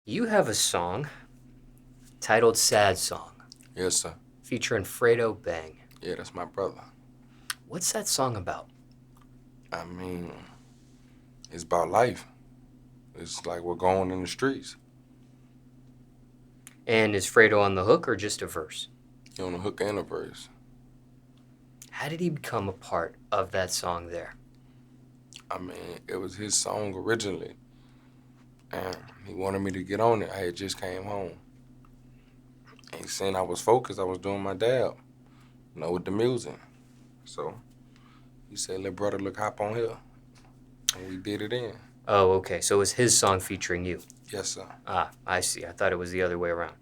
You have a song titled Sad Song Yes, sir. featuring Fredo Bang. Yeah, that's my brother. What's that song about? I mean, it's about life. It's like we're going in the streets. And is Fredo on the hook or just a verse? You on the hook and a verse. How did he become a part of that song there? I mean, it was his song originally. And he wanted me to get on it. I had just came home. And he seen I was focused. I was doing my dab, with the music. So he said, "Let brother look hop on here." And we did it in. Oh, okay. So it was his song featuring you. Yes, sir. Ah, I see. I thought it was the other way around.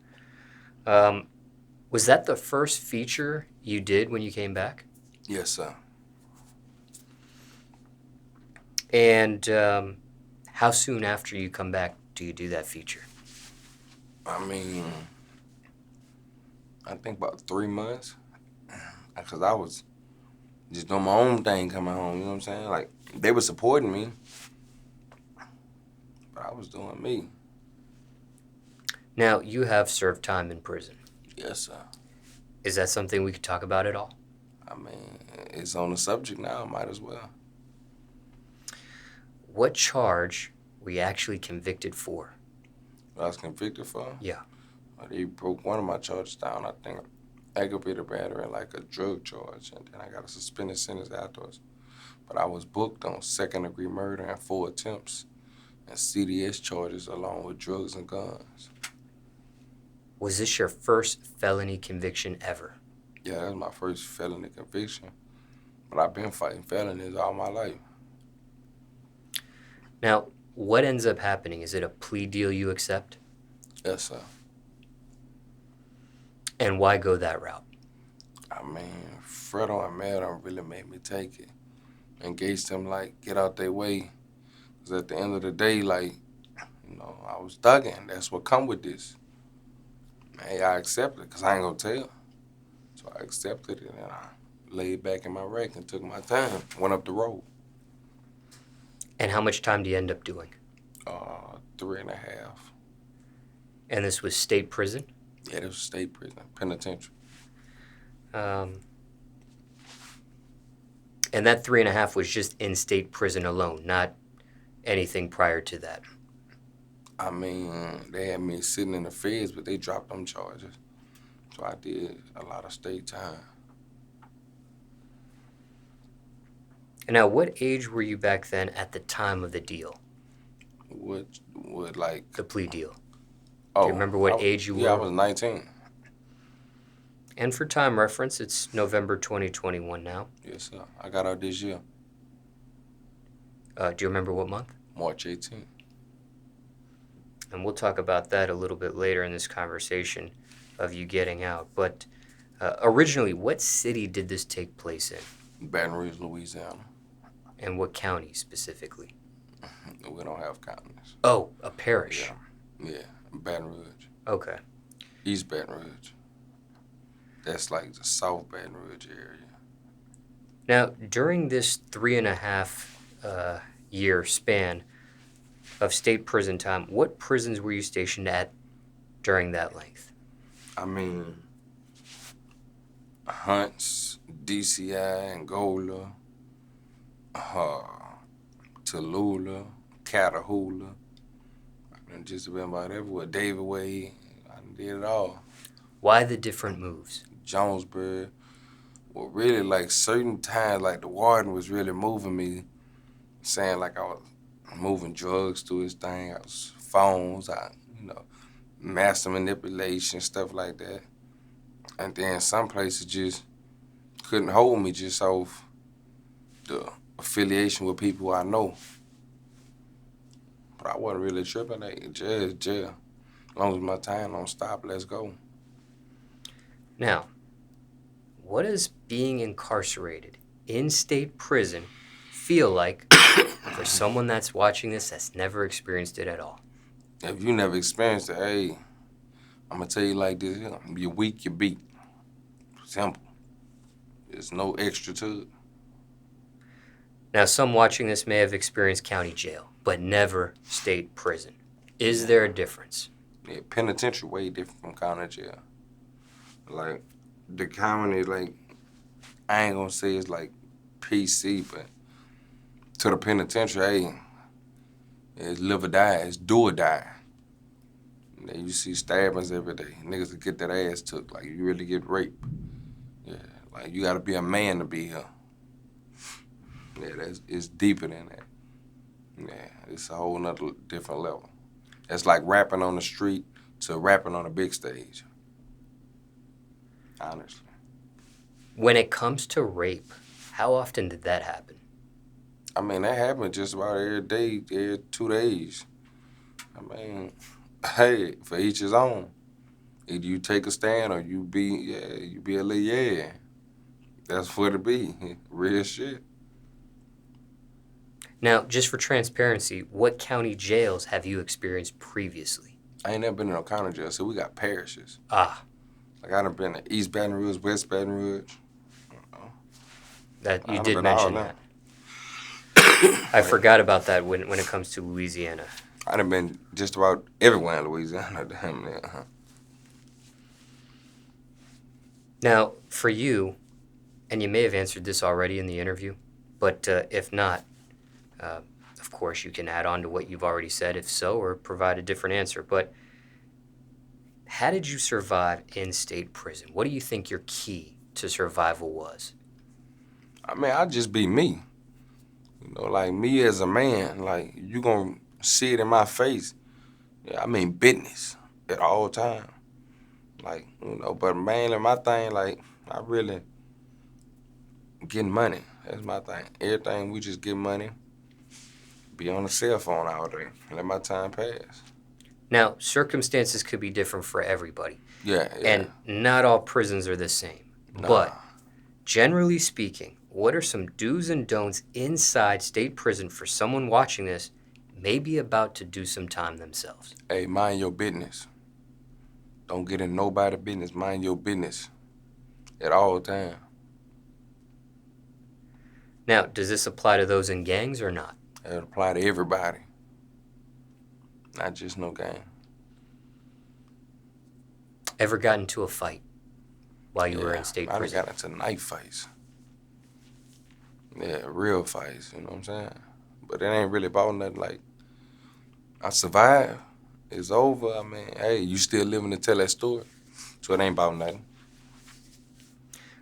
Was that the first feature you did when you came back? Yes, sir. And how soon after you come back do you do that feature? I mean, I think about 3 months. Because I was just doing my own thing coming home, you know what I'm saying? Like, they were supporting me, but I was doing me. Now, you have served time in prison. Yes, sir. Is that something we could talk about at all? I mean, it's on the subject now, might as well. What charge were you actually convicted for? What I was convicted for? Yeah. They broke one of my charges down, I think, aggravated battery and like a drug charge, and then I got a suspended sentence afterwards. But I was booked on second-degree murder and 4 attempts and CDS charges along with drugs and guns. Was this your first felony conviction ever? Yeah, that's my first felony conviction. But I've been fighting felonies all my life. Now, what ends up happening? Is it a plea deal you accept? Yes, sir. And why go that route? I mean, Fredo and Madam really made me take it. Engage them, like, get out their way. Because at the end of the day, like, I was thugging. That's what come with this. Hey, I accepted it because I ain't going to tell. So I accepted it, and I laid back in my rack and took my time, went up the road. And how much time do you end up doing? 3.5. And this was state prison? Yeah, this was state prison, penitentiary. And that 3.5 was just in state prison alone, not anything prior to that. I mean, they had me sitting in the feds, but they dropped them charges. So I did a lot of state time. And now, what age were you back then at the time of the deal? What like... The plea deal. Oh, do you remember what age you were? Yeah, I was 19. And for time reference, it's November 2021 now. Yes, sir. I got out this year. Do you remember what month? March 18th. And we'll talk about that a little bit later in this conversation of you getting out. But originally, what city did this take place in? Baton Rouge, Louisiana. And what county specifically? We don't have counties. Oh, a parish. Yeah, Baton Rouge. Okay. East Baton Rouge. That's like the South Baton Rouge area. Now, during this 3.5 year span of state prison time, what prisons were you stationed at during that length? I mean, Hunts, DCI, Angola, Tallulah, Catahoula. I just been about everywhere. David Wade, I did it all. Why the different moves? Jonesboro. Well, really, like, certain times, like, the warden was really moving me, saying, like, I was moving drugs through his thing. I was phones, master manipulation, stuff like that. And then some places just couldn't hold me just off the affiliation with people I know. But I wasn't really tripping. Like, jail. As long as my time don't stop, let's go. Now, what does being incarcerated in state prison feel like for someone that's watching this that's never experienced it at all? If you never experienced it, hey, I'm going to tell you like this, you're weak, you're beat. Simple. There's no extra to it. Now, some watching this may have experienced county jail, but never state prison. Is there a difference? Yeah, penitentiary way different from county jail. Like, the county, like, I ain't gonna say it's like PC, but to the penitentiary, hey, it's live or die, it's do or die. And then you see stabbings every day. Niggas that get that ass took, like you really get raped. Yeah, like you gotta be a man to be here. Yeah, it's deeper than that. Yeah, it's a whole nother different level. It's like rapping on the street to rapping on a big stage. Honestly. When it comes to rape, how often did that happen? I mean, that happens just about every day, every 2 days. I mean, hey, for each his own. Either you take a stand or you be a little yeah. That's what it be. Real shit. Now, just for transparency, what county jails have you experienced previously? I ain't never been in no county jail, so we got parishes. Ah. Like I done been to East Baton Rouge, West Baton Rouge. That you did mention that. I forgot about that when it comes to Louisiana. I done been just about everywhere in Louisiana. Damn near. Now, for you, and you may have answered this already in the interview, but if not, of course, you can add on to what you've already said, if so, or provide a different answer. But how did you survive in state prison? What do you think your key to survival was? I mean, I just be me. You know, like me as a man, like you gonna see it in my face. Yeah, I mean business at all time. Like, you know, but mainly my thing, like, I really getting money. That's my thing. Everything we just get money, be on the cell phone all day, let my time pass. Now, circumstances could be different for everybody. Yeah. And not all prisons are the same. Nah. But generally speaking, what are some do's and don'ts inside state prison for someone watching this maybe about to do some time themselves? Hey, mind your business. Don't get in nobody's business. Mind your business at all times. Now, does this apply to those in gangs or not? It apply to everybody. Not just no gang. Ever got into a fight while you were in state prison? I got into knife fights. Yeah, real fights, you know what I'm saying? But it ain't really about nothing. Like, I survived. It's over. I mean, hey, you still living to tell that story. So it ain't about nothing.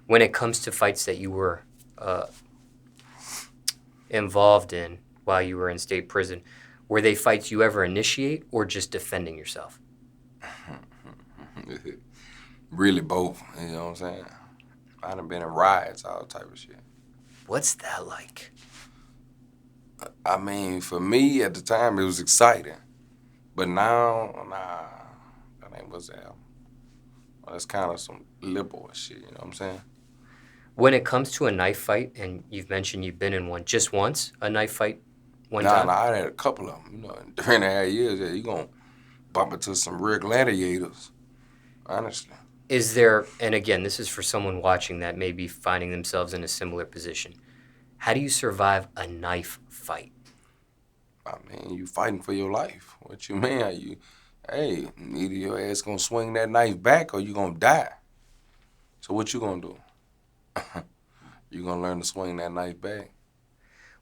When it comes to fights that you were involved in while you were in state prison, were they fights you ever initiate or just defending yourself? Really both, you know what I'm saying? I done been in riots, all type of shit. What's that like? I mean, for me at the time, it was exciting. But now, nah, that ain't what's that. That's kind of some liberal shit, you know what I'm saying? When it comes to a knife fight, and you've mentioned you've been in one just once, a knife fight one time? Nah, I had a couple of them, you know, in 3.5 years, yeah, you gonna bump into some real gladiators, honestly. Is there, and again, this is for someone watching that may be finding themselves in a similar position. How do you survive a knife fight? I mean, you fighting for your life. What you mean? Hey, either your ass gonna swing that knife back or you gonna die. So what you gonna do? You gonna learn to swing that knife back.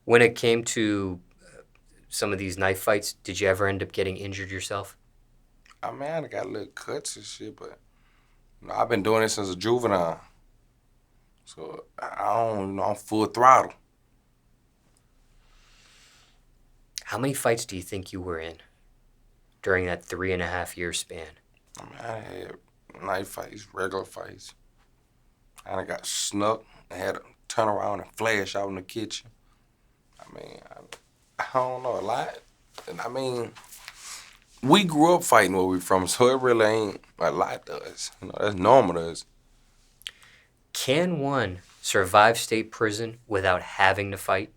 When it came to some of these knife fights, did you ever end up getting injured yourself? I mean, I got little cuts and shit, but you know, I've been doing this since a juvenile. So I'm full throttle. How many fights do you think you were in during that 3.5-year span? I mean, I had knife fights, regular fights. I done got snuck and had to turn around and flash out in the kitchen. I mean, I don't know, a lot. And I mean, we grew up fighting where we from, so it really ain't a lot to us. You know, that's normal to us. Can one survive state prison without having to fight?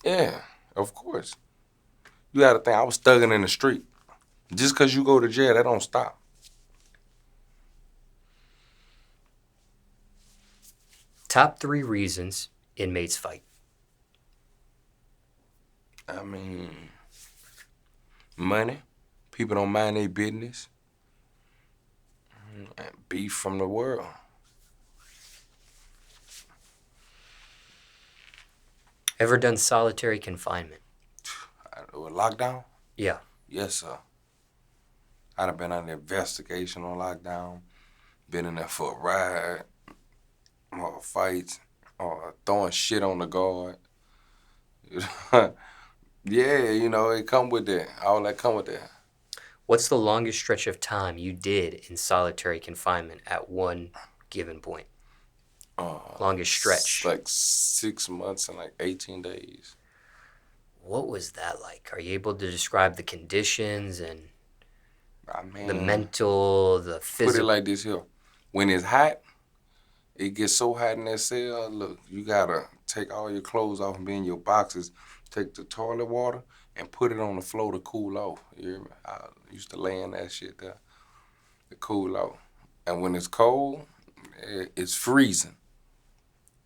Yeah, of course. You gotta think, I was thugging in the street. Just because you go to jail, that don't stop. Top 3 reasons inmates fight. I mean, money. People don't mind their business. And beef from the world. Ever done solitary confinement? With lockdown? Yeah. Yes, sir. I'd have been under investigation on lockdown. Been in there for a ride, or fights, or throwing shit on the guard. Yeah, you know, it come with that. All that come with that. What's the longest stretch of time you did in solitary confinement at one given point? Longest stretch. Like 6 months and like 18 days. What was that like? Are you able to describe the conditions and I mean, the mental, the put it physical? like this here. When it's hot, it gets so hot in that cell, look, you gotta take all your clothes off and be in your boxes, take the toilet water and put it on the floor to cool off. You hear me? I used to lay in that shit there to cool off. And when it's cold, it's freezing.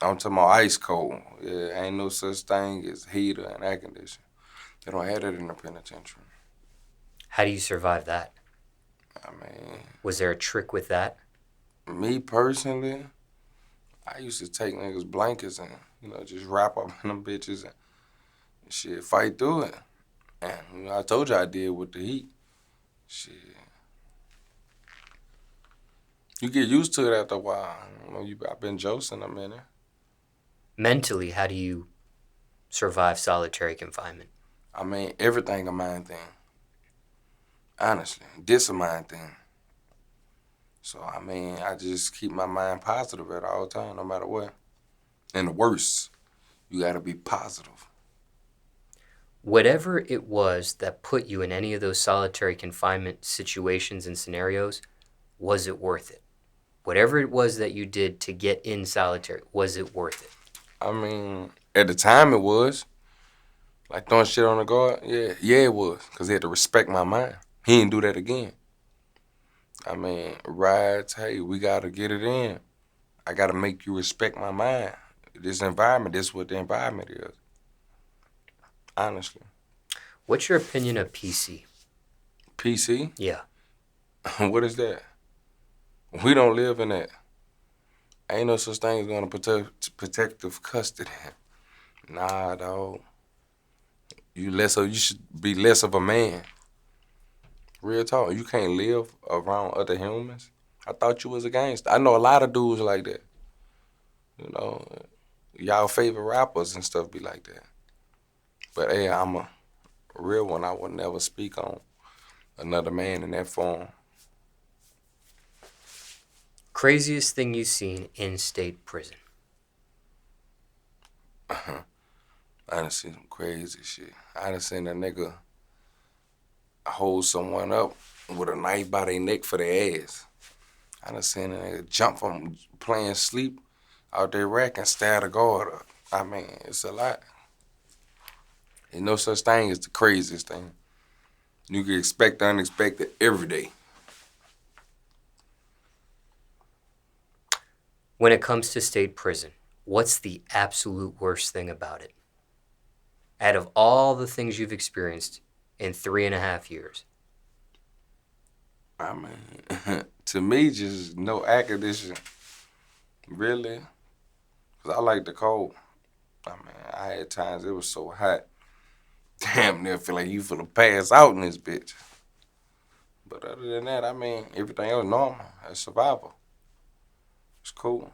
I'm talking about ice cold. Yeah, ain't no such thing as heater and air conditioning. They don't have that in the penitentiary. How do you survive that? I mean, Was there a trick with that? me personally, I used to take niggas' blankets and, you know, just wrap up in them bitches and shit, fight through it. And, you know, I told you I did with the heat. Shit. You get used to it after a while. You know, I've been josing a minute. Mentally, how do you survive solitary confinement? I mean, everything a mind thing. Honestly, this a mind thing. So, I mean, I just keep my mind positive at all time, no matter what. And the worst, you gotta be positive. Whatever it was that put you in any of those solitary confinement situations and scenarios, was it worth it? Whatever it was that you did to get in solitary, was it worth it? I mean, at the time it was. Like throwing shit on the guard, yeah, it was. Cause he had to respect my mind. He didn't do that again. I mean, Riot, hey, we gotta get it in. I gotta make you respect my mind. This environment, this is what the environment is. Honestly. What's your opinion of PC? PC? Yeah. What is that? We don't live in that. Ain't no such thing as going to protective custody. Nah, dog. You should be less of a man. Real talk. You can't live around other humans. I thought you was a gangster. I know a lot of dudes like that. You know, y'all favorite rappers and stuff be like that. But hey, I'm a real one. I would never speak on another man in that form. Craziest thing you've seen in state prison? I done seen some crazy shit. I done seen a nigga hold someone up with a knife by their neck for their ass. I done seen a nigga jump from playing sleep out their rack and stab the guard up. I mean, it's a lot. There's no such thing as the craziest thing. You can expect the unexpected every day. When it comes to state prison, what's the absolute worst thing about it? Out of all the things you've experienced in 3.5 years. I mean, to me, just no air conditioning. Really? Because I like the cold. I mean, I had times it was so hot. Damn near feel like you finna pass out in this bitch. But other than that, I mean, everything else normal. That's survival. It's cool.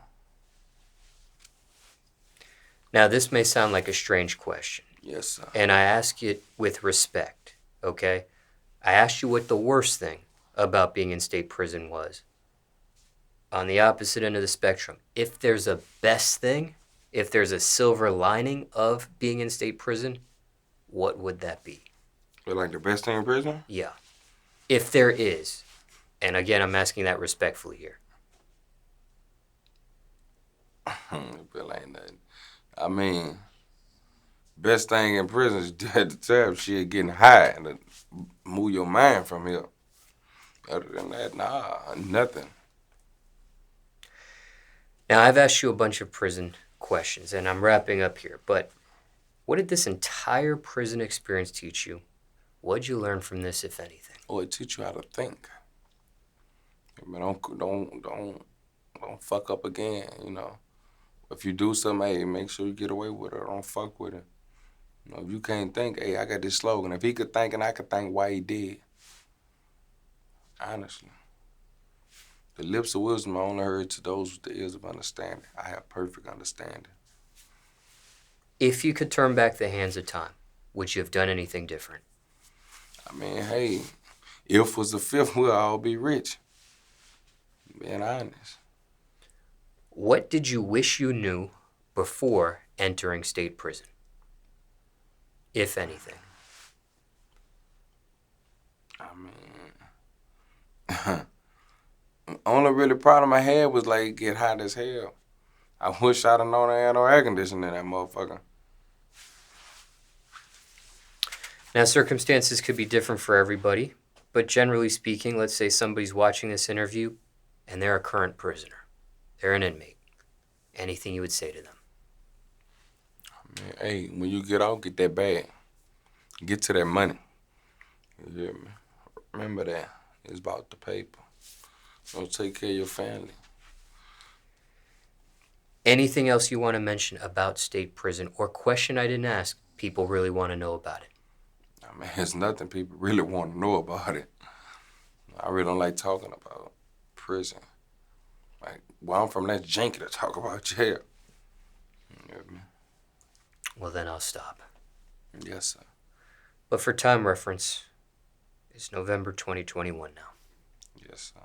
Now, this may sound like a strange question. Yes, sir. And I ask it with respect, okay? I asked you what the worst thing about being in state prison was. On the opposite end of the spectrum, if there's a best thing, if there's a silver lining of being in state prison, what would that be? But like the best thing in prison? Yeah. If there is. And again, I'm asking that respectfully here. Bill ain't nothing. I mean, best thing in prison is at the time shit getting high and to move your mind from here. Other than that, nah, nothing. Now, I've asked you a bunch of prison questions, and I'm wrapping up here, but what did this entire prison experience teach you? What'd you learn from this, if anything? Oh, it teach you how to think. Man, don't fuck up again. You know, if you do something, hey, make sure you get away with it. Or don't fuck with it. You know, if you can't think, hey, I got this slogan. If he could think and I could think why he did. Honestly. The lips of wisdom I only heard to those with the ears of understanding. I have perfect understanding. If you could turn back the hands of time, would you have done anything different? I mean, hey, if was the fifth, we'll all be rich. Being honest. What did you wish you knew before entering state prison? If anything. I mean, only really problem I had was like get hot as hell. I wish I'd have known I had no air conditioning in that motherfucker. Now, circumstances could be different for everybody, but generally speaking, let's say somebody's watching this interview and they're a current prisoner. They're an inmate. Anything you would say to them? I mean, hey, when you get out, get that bag. Get to that money. You hear me? Remember that. It's about the paper. Don't take care of your family. Anything else you want to mention about state prison or question I didn't ask, people really want to know about it? I mean, there's nothing people really want to know about it. I really don't like talking about prison. Like, where I'm from, that's janky to talk about jail. You hear me? Well, then I'll stop. Yes, sir. But for time reference, it's November 2021 now. Yes, sir.